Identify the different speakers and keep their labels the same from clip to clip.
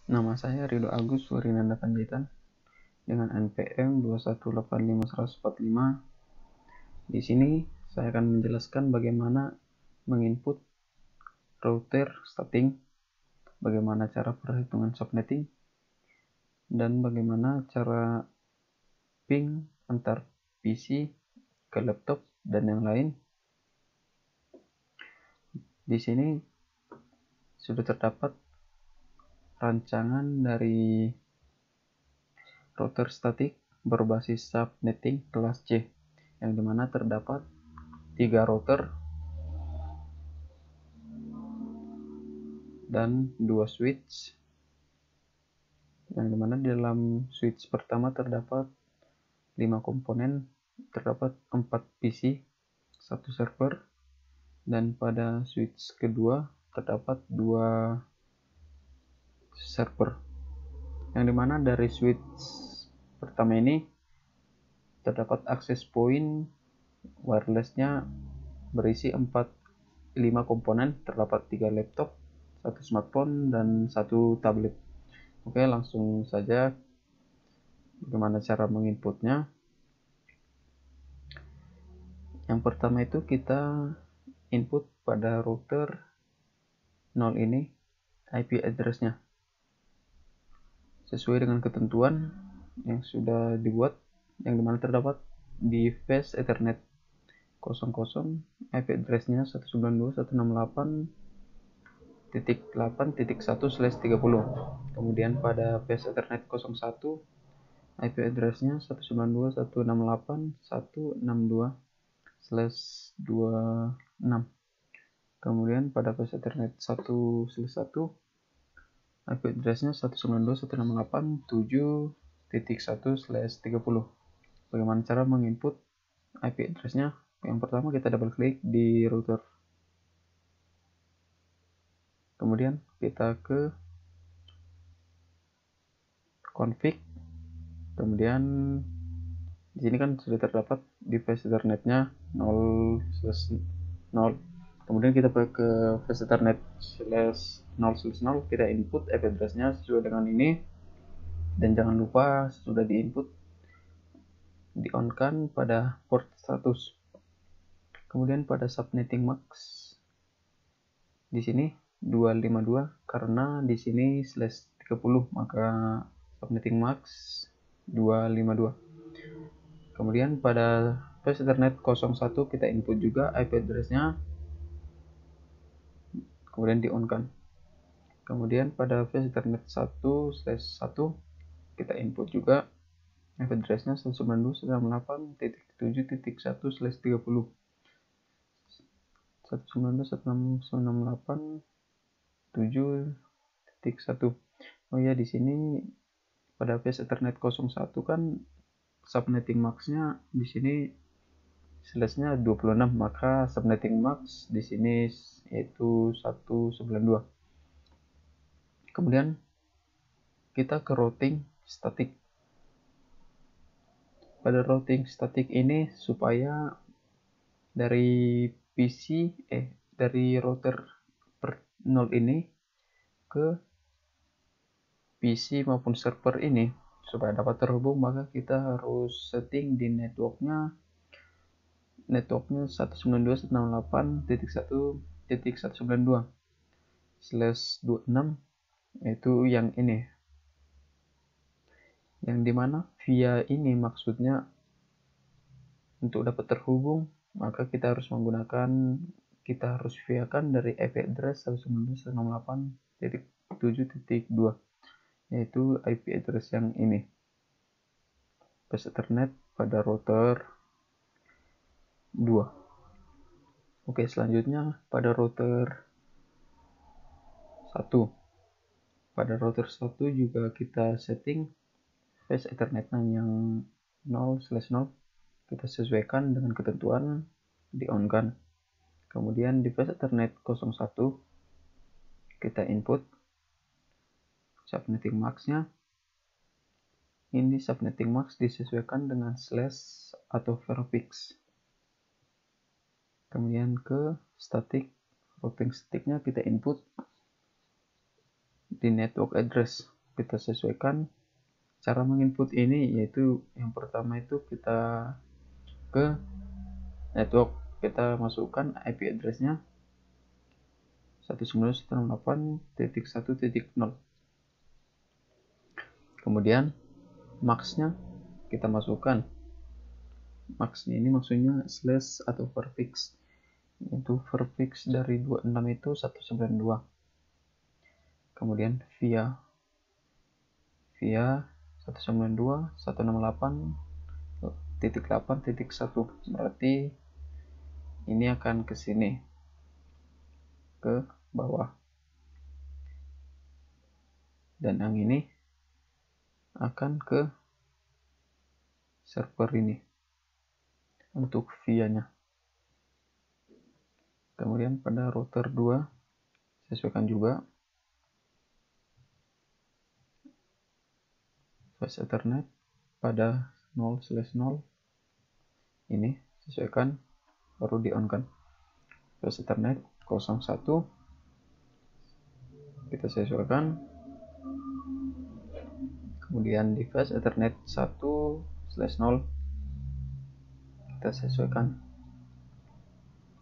Speaker 1: Nama saya Ridho Agus Surinanda Panjaitan dengan NPM 2185145. Di sini saya akan menjelaskan bagaimana menginput router stating, bagaimana cara perhitungan subnetting, dan bagaimana cara ping antar PC ke laptop dan yang lain. Di sini sudah terdapat rancangan dari router statik berbasis subnetting kelas C, yang dimana terdapat 3 router dan 2 switch, yang dimana di dalam switch pertama terdapat 5 komponen, terdapat 4 PC, 1 server, dan pada switch kedua terdapat 2 server, yang dimana dari switch pertama ini terdapat akses point wirelessnya berisi 5 komponen, terdapat 3 laptop, 1 smartphone, dan 1 tablet. Oke, langsung saja bagaimana cara menginputnya. Yang pertama itu kita input pada router 0 ini IP address-nya sesuai dengan ketentuan yang sudah dibuat, yang dimana terdapat di face Ethernet 00 IP address-nya 192.168.8.1/30. Kemudian pada face Ethernet 01 IP address-nya 192.168.162/26. Kemudian pada face Ethernet 1/1 IP address-nya 192.168.7.1/30. Bagaimana cara menginput IP address-nya? Yang pertama kita double klik di router. Kemudian kita ke config. Kemudian di sini kan sudah terdapat device Ethernet-nya 0/0. Kemudian kita ke face Ethernet /0/0, kita input IP address-nya sesuai dengan ini, dan jangan lupa sudah diinput di on-kan pada port 100. Kemudian pada subnetting max di sini 252, karena di sini /30, maka subnetting max 252. Kemudian pada face Ethernet 01 kita input juga IP address-nya, kemudian di on-kan. Kemudian pada face Ethernet 1/1 kita input juga IP address-nya 192.168.7.1/30. 192.168.7.1. Oh ya, di sini pada face Ethernet 01 kan subnetting max-nya di sini slash-nya 26, maka subnetting max di sini yaitu 192. Kemudian kita ke routing static. Pada routing static ini supaya dari dari router per 0 ini ke PC maupun server ini, supaya dapat terhubung, maka kita harus setting di networknya 192.168.1.192/26, yaitu yang ini, yang dimana via ini maksudnya untuk dapat terhubung maka kita harus viakan dari IP address 192.168.7.2, yaitu IP address yang ini, bus Ethernet pada router 2. Oke, selanjutnya pada router 1. Pada router 1 juga kita setting face Ethernet-nya yang 0/0, kita sesuaikan dengan ketentuan di on-kan. Kemudian di face Ethernet 01 kita input subnetting max-nya. Ini subnetting max disesuaikan dengan slash atau verfix. Kemudian ke static, routing static-nya kita input di network address kita sesuaikan cara menginput ini, yaitu yang pertama itu kita ke network, kita masukkan IP address-nya 192.168.1.0. kemudian max-nya kita masukkan. Max-nya ini maksudnya slash atau prefix, itu prefix dari 26 itu 192. kemudian via 192.168.8.1, berarti ini akan ke sini, ke bawah, dan yang ini akan ke server ini untuk via-nya. Kemudian pada router 2 sesuaikan juga fast ethernet pada 0/0, ini sesuaikan, baru di on kan. Fast ethernet 01 kita sesuaikan, kemudian di fast ethernet 1/0 kita sesuaikan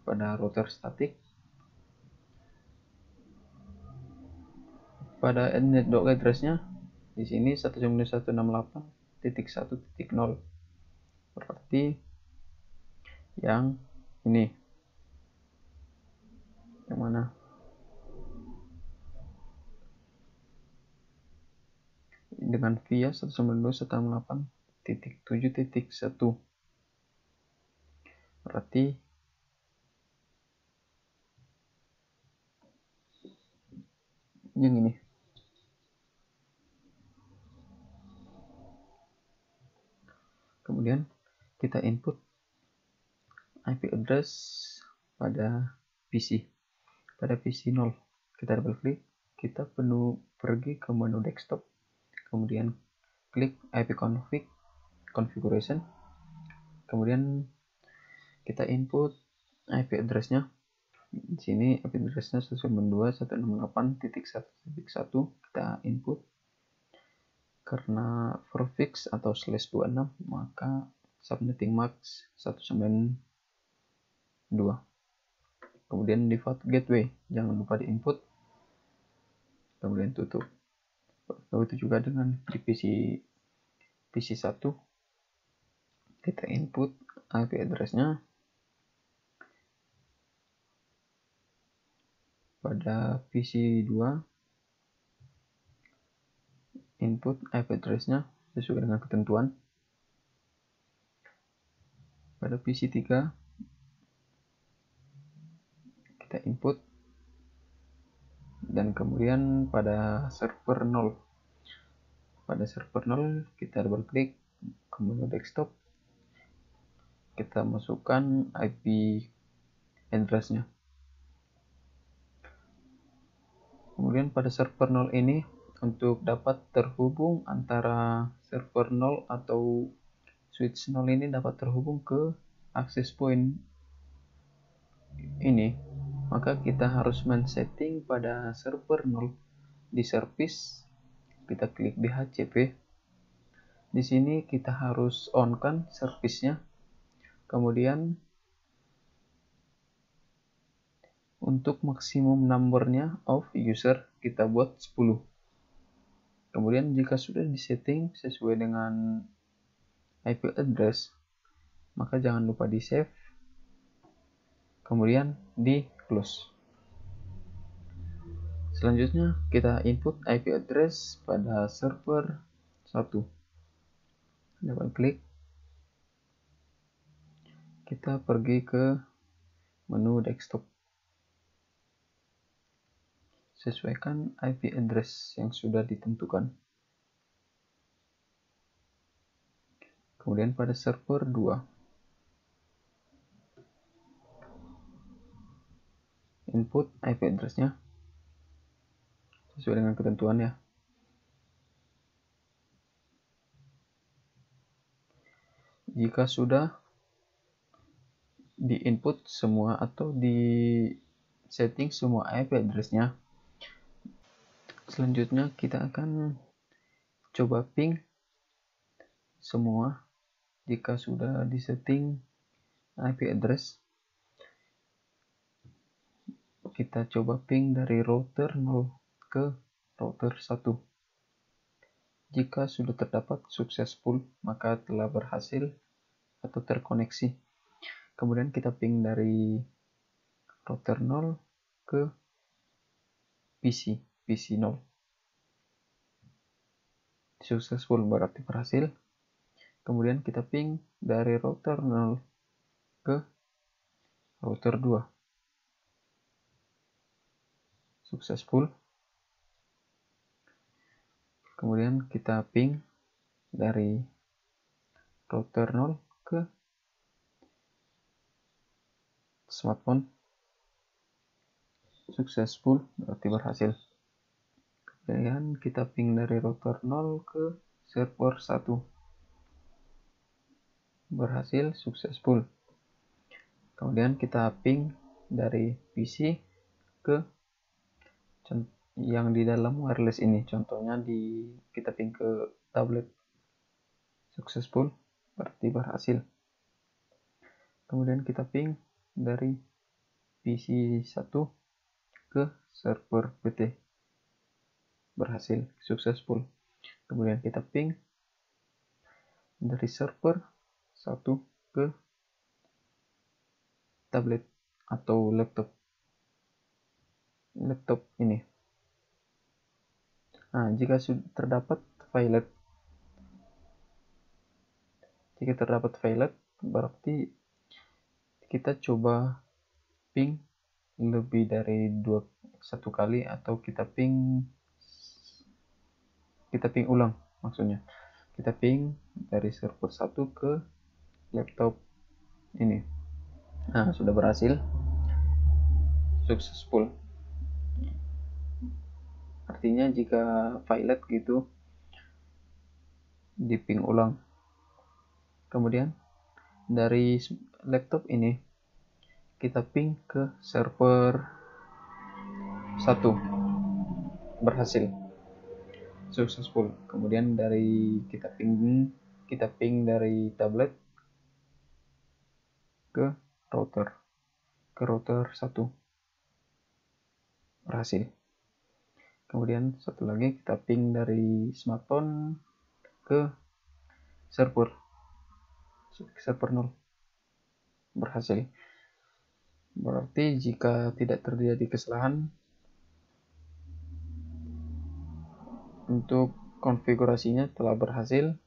Speaker 1: pada router statik. Pada network address-nya di sini 192.168.1.0, berarti yang ini, yang mana? Dengan via 192.168.7.1, berarti yang ini. Kemudian kita input IP address pada PC 0. Kita double klik, kita pergi ke menu desktop, kemudian klik IP configuration, kemudian kita input IP address-nya. Di sini IP address-nya 192.168.1.1 kita input. Karena prefix atau /26, maka subnetting max 192. Kemudian default gateway jangan lupa diinput, kemudian tutup. Begitu juga dengan di PC 1, kita input IP address-nya pada PC 2, input IP address-nya sesuai dengan ketentuan. Pada PC 3 kita input, dan kemudian pada server 0 kita double klik ke menu desktop, kita masukkan IP address-nya. Kemudian pada server 0 ini, untuk dapat terhubung antara server 0 atau switch 0 ini dapat terhubung ke access point ini, maka kita harus men-setting pada server 0 di service. Kita klik di DHCP. Di sini kita harus on kan service-nya. Kemudian untuk maksimum number-nya of user kita buat 10. Kemudian jika sudah disetting sesuai dengan IP address, maka jangan lupa di save, kemudian di close. Selanjutnya kita input IP address pada server 1. Double klik, kita pergi ke menu desktop, sesuaikan IP address yang sudah ditentukan. Kemudian pada server 2, input IP address-nya sesuai dengan ketentuan ya. Jika sudah di input semua atau di setting semua IP address-nya, selanjutnya kita akan coba ping semua. Jika sudah disetting IP address, kita coba ping dari router 0 ke router 1. Jika sudah terdapat successful, maka telah berhasil atau terkoneksi. Kemudian kita ping dari router 0 ke PC 0. Successful berarti berhasil. Kemudian kita ping dari router 0 ke router 2. Successful. Kemudian kita ping dari router 0 ke smartphone. Successful berarti berhasil. Kemudian kita ping dari router 0 ke server 1. Berhasil, successful. Kemudian kita ping dari PC ke yang di dalam wireless ini. Contohnya kita ping ke tablet. Successful berarti berhasil. Kemudian kita ping dari PC 1 ke server PT. Berhasil, successful. Kemudian kita ping dari server 1 ke tablet atau laptop ini. Nah, jika sudah terdapat violet, berarti kita coba ping lebih dari satu kali, atau kita ping ulang, maksudnya kita ping dari server 1 ke laptop ini. Nah, sudah berhasil, successful. Artinya jika violet gitu diping ulang. Kemudian dari laptop ini kita ping ke server 1. Berhasil, successful. Kemudian dari kita ping dari tablet ke router 1. Berhasil. Kemudian satu lagi kita ping dari smartphone ke server 0. Berhasil. Berarti jika tidak terjadi kesalahan, untuk konfigurasinya telah berhasil